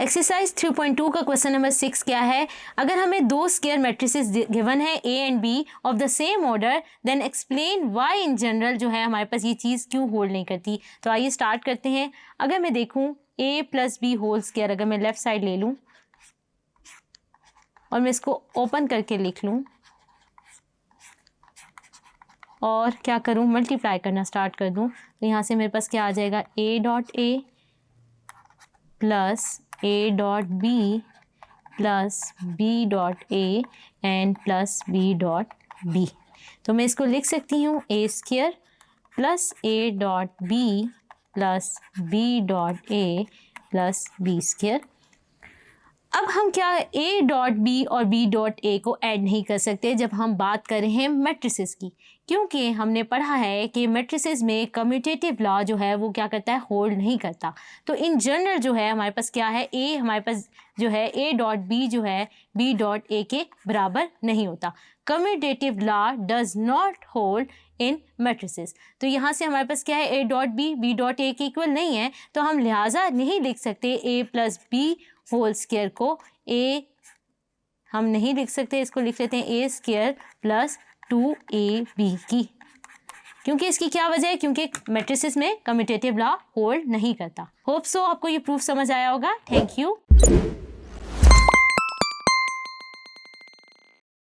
Exercise 3.2 का question number 6 क्या है, अगर हमें दो स्क्वायर मैट्रिसेस गिवन है A and B of the same order, then explain why in general जो है हमारे पास ये चीज़ क्यों होल्ड नहीं करती। तो आइए स्टार्ट करते हैं। अगर मैं देखूं A plus B whole square, अगर मैं लेफ्ट साइड ले लूं और मैं इसको ओपन करके लिख लूं और क्या करूं, मल्टीप्लाई करना स्टार्ट कर दूं, तो यहाँ से मेरे पास क्या आ जाएगा, A dot A plus A dot B plus B dot A and plus B dot B। तो मैं इसको लिख सकती हूँ A square plus A dot B plus B dot A plus B square. अब हम क्या A डॉट B और B डॉट A को ऐड नहीं कर सकते जब हम बात कर रहे हैं मैट्रिसेस की, क्योंकि हमने पढ़ा है कि मैट्रिसेस में कम्यूटेटिव लॉ जो है वो क्या करता है, होल्ड नहीं करता। तो इन जनरल जो है हमारे पास क्या है, A हमारे पास जो है A डॉट B जो है B डॉट A के बराबर नहीं होता। Commutative law does not hold in matrices. तो यहाँ से हमारे पास क्या है, A dot B B dot A के इक्वल नहीं है, तो हम लिहाजा नहीं लिख सकते A plus B whole square को A हम नहीं लिख सकते, इसको लिख लेते हैं A स्क्वायर प्लस 2AB की, क्योंकि इसकी क्या वजह है, क्योंकि मैट्रिसेस में कम्यूटेटिव लॉ होल्ड नहीं करता। होप सो आपको ये प्रूफ समझ आया होगा। Thank you.